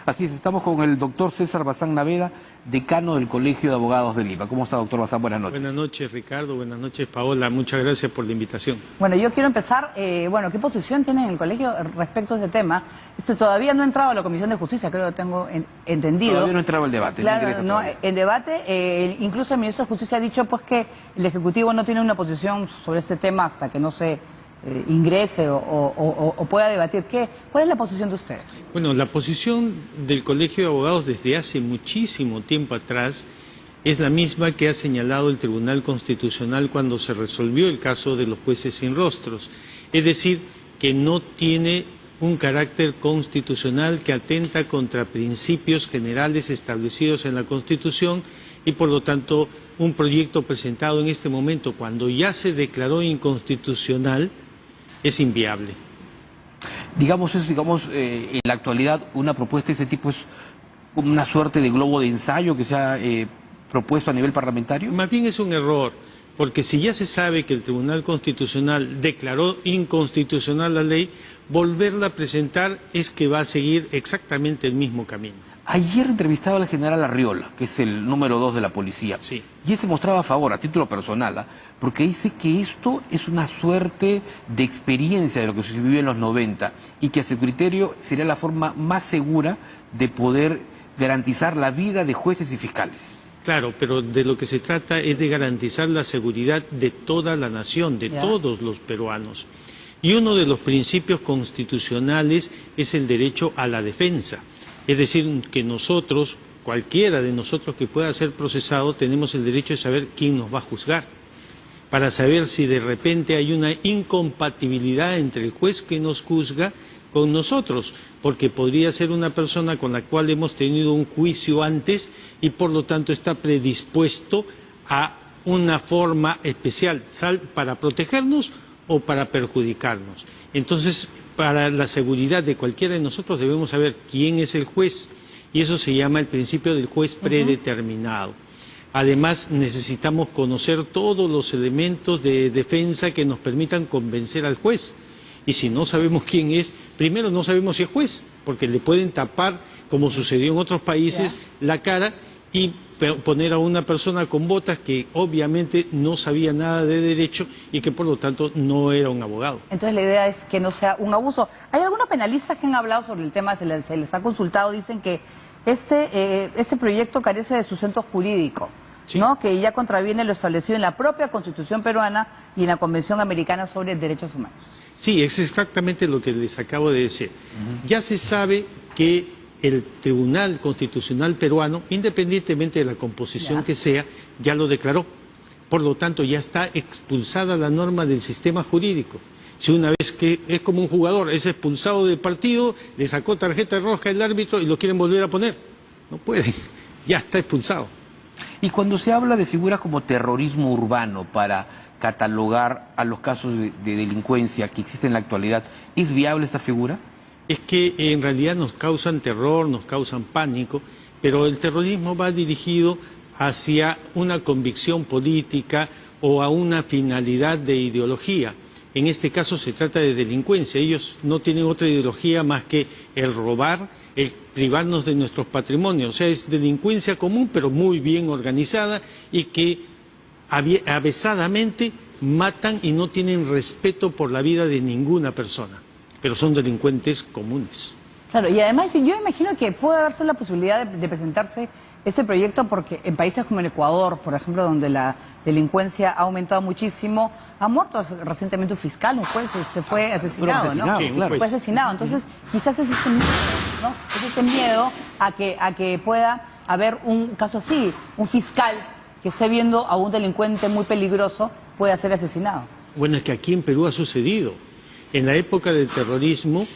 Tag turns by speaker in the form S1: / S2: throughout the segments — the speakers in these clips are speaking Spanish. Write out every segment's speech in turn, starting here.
S1: Así es, estamos con el doctor César Bazán Naveda, decano del Colegio de Abogados de Lima. ¿Cómo está, doctor Bazán? Buenas noches.
S2: Buenas noches, Ricardo. Buenas noches, Paola. Muchas gracias por la invitación.
S3: Bueno, yo quiero empezar, ¿qué posición tiene el colegio respecto a este tema? Esto todavía no ha entrado a la Comisión de Justicia, creo que tengo entendido.
S1: Todavía no ha entrado el debate.
S3: Claro, no, en debate, incluso el ministro de Justicia ha dicho pues que el Ejecutivo no tiene una posición sobre este tema hasta que no se ingrese o pueda debatir. ¿Cuál es la posición de ustedes?
S2: Bueno, la posición del Colegio de Abogados desde hace muchísimo tiempo atrás es la misma que ha señalado el Tribunal Constitucional cuando se resolvió el caso de los jueces sin rostros. Es decir, que no tiene un carácter constitucional, que atenta contra principios generales establecidos en la Constitución y por lo tanto un proyecto presentado en este momento cuando ya se declaró inconstitucional es inviable.
S1: Digamos, en la actualidad una propuesta de ese tipo es una suerte de globo de ensayo que se ha propuesto a nivel parlamentario.
S2: Más bien es un error, porque si ya se sabe que el Tribunal Constitucional declaró inconstitucional la ley, volverla a presentar es que va a seguir exactamente el mismo camino.
S1: Ayer entrevistaba al general Arriola, que es el número 2 de la policía,
S2: sí,
S1: y él se mostraba a favor, a título personal, porque dice que esto es una suerte de experiencia de lo que se vivió en los 90 y que a su criterio sería la forma más segura de poder garantizar la vida de jueces y fiscales.
S2: Claro, pero de lo que se trata es de garantizar la seguridad de toda la nación, de todos los peruanos. Y uno de los principios constitucionales es el derecho a la defensa. Es decir, que nosotros, cualquiera de nosotros que pueda ser procesado, tenemos el derecho de saber quién nos va a juzgar, para saber si de repente hay una incompatibilidad entre el juez que nos juzga con nosotros, porque podría ser una persona con la cual hemos tenido un juicio antes y por lo tanto está predispuesto a una forma especial para protegernos o para perjudicarnos. Entonces, para la seguridad de cualquiera de nosotros debemos saber quién es el juez y eso se llama el principio del juez predeterminado. Además, necesitamos conocer todos los elementos de defensa que nos permitan convencer al juez. Y si no sabemos quién es, primero no sabemos si es juez, porque le pueden tapar, como sucedió en otros países, la cara y poner a una persona con botas que obviamente no sabía nada de derecho y que por lo tanto no era un abogado.
S3: Entonces la idea es que no sea un abuso. Hay algunos penalistas que han hablado sobre el tema, se les ha consultado, dicen que este proyecto carece de sustento jurídico, sí, ¿no? Que ya contraviene lo establecido en la propia Constitución peruana y en la Convención Americana sobre Derechos Humanos.
S2: Sí, es exactamente lo que les acabo de decir. Ya se sabe que el Tribunal Constitucional peruano, independientemente de la composición que sea, ya lo declaró. Por lo tanto, ya está expulsada la norma del sistema jurídico. Si una vez que es como un jugador, es expulsado del partido, le sacó tarjeta roja el árbitro y lo quieren volver a poner. No pueden, ya está expulsado.
S1: Y cuando se habla de figuras como terrorismo urbano para catalogar a los casos de delincuencia que existen en la actualidad, ¿es viable esta figura?
S2: Es que en realidad nos causan terror, nos causan pánico, pero el terrorismo va dirigido hacia una convicción política o a una finalidad de ideología. En este caso se trata de delincuencia, ellos no tienen otra ideología más que el robar, el privarnos de nuestros patrimonios, o sea, es delincuencia común pero muy bien organizada y que avesadamente matan y no tienen respeto por la vida de ninguna persona. Pero son delincuentes comunes.
S3: Claro, y además yo imagino que puede haberse la posibilidad de presentarse este proyecto porque en países como el Ecuador, por ejemplo, donde la delincuencia ha aumentado muchísimo, ha muerto recientemente un fiscal, un juez, se fue asesinado, ¿no?
S1: Sí, claro.
S3: Fue asesinado. Entonces, quizás es ese miedo, ¿no? Es ese miedo a que pueda haber un caso así, un fiscal que esté viendo a un delincuente muy peligroso pueda ser asesinado.
S2: Bueno, es que aquí en Perú ha sucedido. En la época del terrorismo,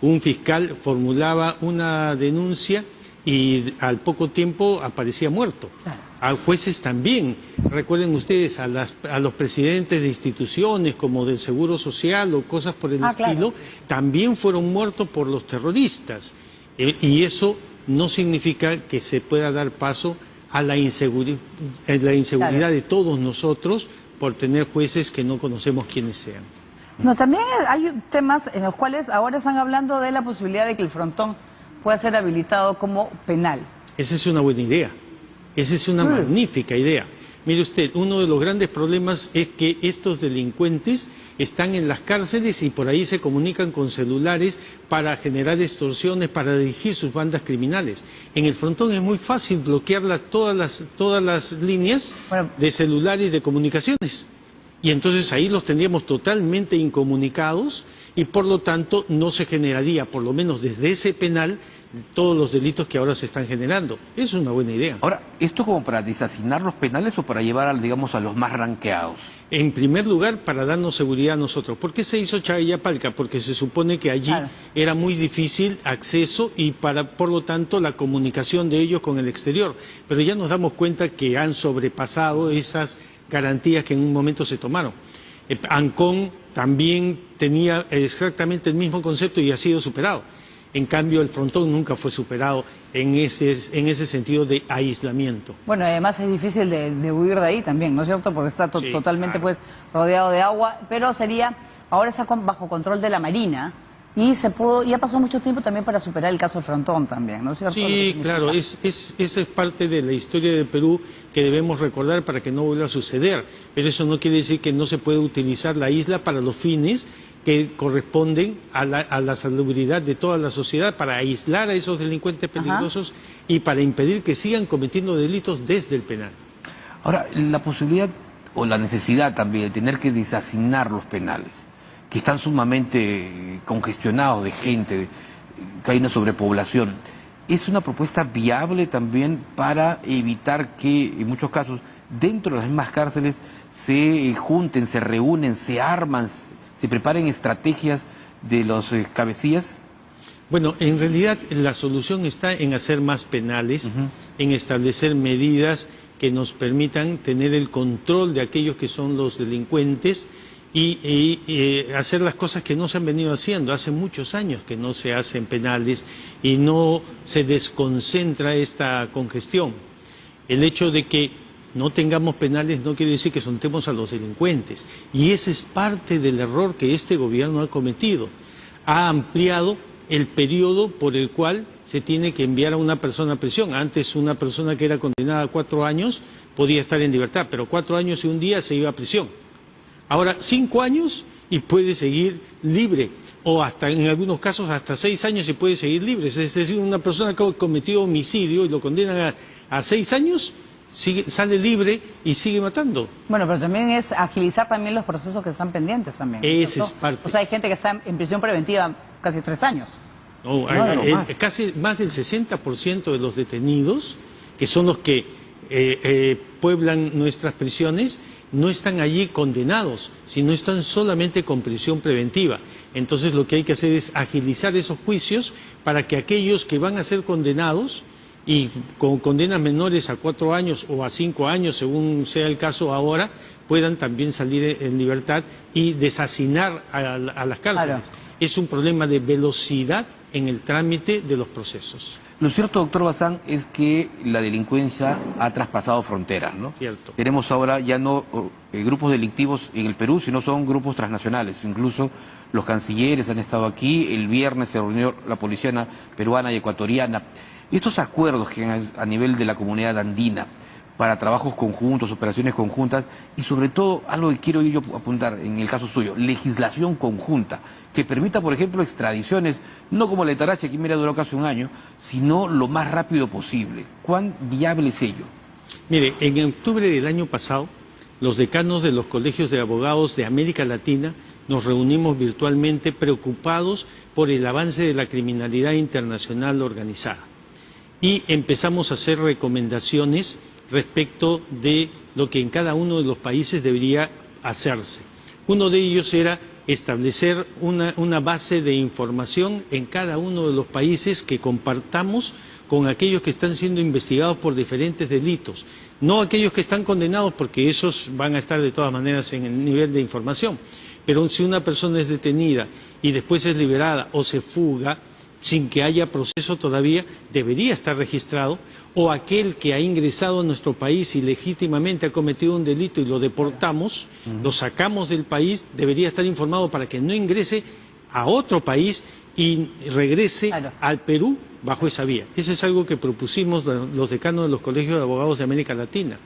S2: un fiscal formulaba una denuncia y al poco tiempo aparecía muerto. Claro. A jueces también. Recuerden ustedes a los presidentes de instituciones como del Seguro Social o cosas por el estilo, claro, también fueron muertos por los terroristas. Y eso no significa que se pueda dar paso a la inseguridad claro, de todos nosotros por tener jueces que no conocemos quiénes sean.
S3: No, también hay temas en los cuales ahora están hablando de la posibilidad de que el frontón pueda ser habilitado como penal.
S2: Esa es una buena idea. Esa es una magnífica idea. Mire usted, uno de los grandes problemas es que estos delincuentes están en las cárceles y por ahí se comunican con celulares para generar extorsiones, para dirigir sus bandas criminales. En el frontón es muy fácil bloquear todas las líneas de celulares y de comunicaciones. Y entonces ahí los tendríamos totalmente incomunicados y por lo tanto no se generaría, por lo menos desde ese penal, todos los delitos que ahora se están generando. Es una buena idea.
S1: Ahora, ¿esto como para desasinar los penales o para llevar, digamos, a los más ranqueados?
S2: En primer lugar, para darnos seguridad a nosotros. ¿Por qué se hizo Chayapalca? Porque se supone que allí era muy difícil acceso y por lo tanto la comunicación de ellos con el exterior. Pero ya nos damos cuenta que han sobrepasado esas garantías que en un momento se tomaron. Ancón también tenía exactamente el mismo concepto y ha sido superado. En cambio, el frontón nunca fue superado en ese sentido de aislamiento.
S3: Bueno, además es difícil de huir de ahí también, ¿no es cierto? Porque está totalmente pues rodeado de agua, pero ahora está bajo control de la Marina y ha pasado mucho tiempo también para superar el caso del frontón también, ¿no es cierto?
S2: Sí, claro, esa es parte de la historia del Perú que debemos recordar para que no vuelva a suceder, pero eso no quiere decir que no se puede utilizar la isla para los fines que corresponden a la salubridad de toda la sociedad, para aislar a esos delincuentes peligrosos y para impedir que sigan cometiendo delitos desde el penal.
S1: Ahora, la posibilidad o la necesidad también de tener que desasignar los penales, que están sumamente congestionados de gente, que hay una sobrepoblación, ¿es una propuesta viable también para evitar que, en muchos casos, dentro de las mismas cárceles se junten, se reúnen, se arman, se preparen estrategias de los cabecillas?
S2: Bueno, en realidad la solución está en hacer más penales, en establecer medidas que nos permitan tener el control de aquellos que son los delincuentes y hacer las cosas que no se han venido haciendo. Hace muchos años que no se hacen penales y no se desconcentra esta congestión. El hecho de que no tengamos penales no quiere decir que soltemos a los delincuentes. Y ese es parte del error que este gobierno ha cometido. Ha ampliado el periodo por el cual se tiene que enviar a una persona a prisión. Antes una persona que era condenada a 4 años podía estar en libertad, pero 4 años y un día se iba a prisión. Ahora 5 años y puede seguir libre. O hasta en algunos casos hasta 6 años y puede seguir libre. Es decir, una persona que ha cometido homicidio y lo condenan a 6 años... sale libre y sigue matando.
S3: Bueno, pero también es agilizar también los procesos que están pendientes también.
S2: Ese es parte.
S3: O sea, hay gente que está en prisión preventiva casi 3 años.
S2: No, casi más del 60% de los detenidos, que son los que pueblan nuestras prisiones, no están allí condenados, sino están solamente con prisión preventiva. Entonces lo que hay que hacer es agilizar esos juicios para que aquellos que van a ser condenados y con condenas menores a 4 años o a 5 años, según sea el caso ahora, puedan también salir en libertad y desasinar a las cárceles. Claro. Es un problema de velocidad en el trámite de los procesos.
S1: Lo cierto, doctor Bazán, es que la delincuencia ha traspasado fronteras, ¿no?
S2: Cierto.
S1: Tenemos ahora ya no grupos delictivos en el Perú, sino son grupos transnacionales. Incluso los cancilleres han estado aquí, el viernes se reunió la policía peruana y ecuatoriana. Estos acuerdos que a nivel de la comunidad andina para trabajos conjuntos, operaciones conjuntas y sobre todo algo que quiero yo apuntar en el caso suyo, legislación conjunta que permita, por ejemplo, extradiciones, no como la de Tarache, que mira duró casi un año, sino lo más rápido posible. ¿Cuán viable es ello?
S2: Mire, en octubre del año pasado, los decanos de los colegios de abogados de América Latina nos reunimos virtualmente preocupados por el avance de la criminalidad internacional organizada. Y empezamos a hacer recomendaciones respecto de lo que en cada uno de los países debería hacerse. Uno de ellos era establecer una base de información en cada uno de los países que compartamos con aquellos que están siendo investigados por diferentes delitos. No aquellos que están condenados, porque esos van a estar de todas maneras en el nivel de información. Pero si una persona es detenida y después es liberada o se fuga, sin que haya proceso todavía, debería estar registrado, o aquel que ha ingresado a nuestro país y legítimamente ha cometido un delito y lo deportamos, lo sacamos del país, debería estar informado para que no ingrese a otro país y regrese al Perú bajo esa vía. Eso es algo que propusimos los decanos de los colegios de abogados de América Latina.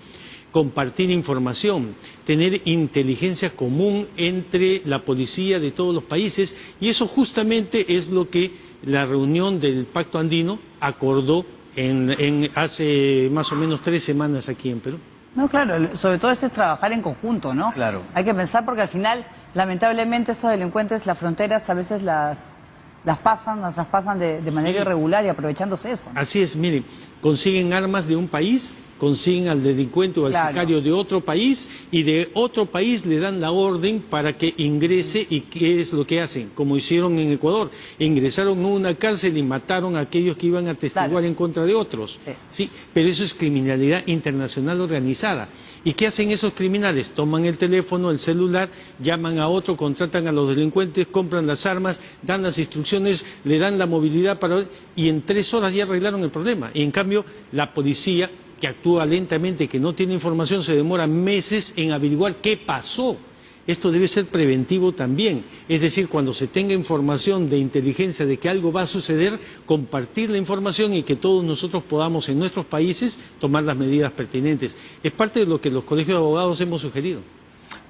S2: Compartir información, tener inteligencia común entre la policía de todos los países, y eso justamente es lo que la reunión del Pacto Andino acordó hace más o menos 3 semanas aquí en Perú.
S3: No, claro, sobre todo es trabajar en conjunto, ¿no?
S1: Claro.
S3: Hay que pensar porque al final, lamentablemente, esos delincuentes, las fronteras a veces las traspasan de manera irregular y aprovechándose eso, ¿no?
S2: Así es, miren, consiguen armas de un país, consiguen al delincuente o al sicario de otro país, y de otro país le dan la orden para que ingrese. ¿Y qué es lo que hacen? Como hicieron en Ecuador, ingresaron a una cárcel y mataron a aquellos que iban a testiguar en contra de otros. Sí, pero eso es criminalidad internacional organizada. ¿Y qué hacen esos criminales? Toman el teléfono, el celular, llaman a otro, contratan a los delincuentes, compran las armas, dan las instrucciones, le dan la movilidad y en 3 horas ya arreglaron el problema. Y en cambio, la policía, que actúa lentamente, que no tiene información, se demora meses en averiguar qué pasó. Esto debe ser preventivo también, es decir, cuando se tenga información de inteligencia de que algo va a suceder, compartir la información y que todos nosotros podamos en nuestros países tomar las medidas pertinentes. Es parte de lo que los colegios de abogados hemos sugerido.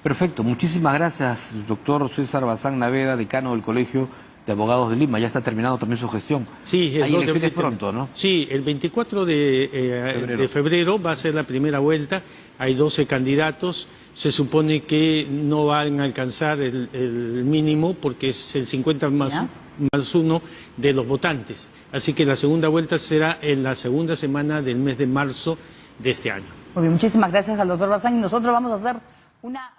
S1: Perfecto, muchísimas gracias, doctor César Bazán Naveda, decano del Colegio de Abogados de Lima. Ya está terminando también su gestión.
S2: Sí,
S1: hay elecciones pronto, ¿no?
S2: Sí, el 24 de febrero va a ser la primera vuelta. Hay 12 candidatos. Se supone que no van a alcanzar el mínimo porque es el 50 más 1 de los votantes. Así que la segunda vuelta será en la segunda semana del mes de marzo de este año.
S3: Muy bien, muchísimas gracias al doctor Bazán, y nosotros vamos a hacer una...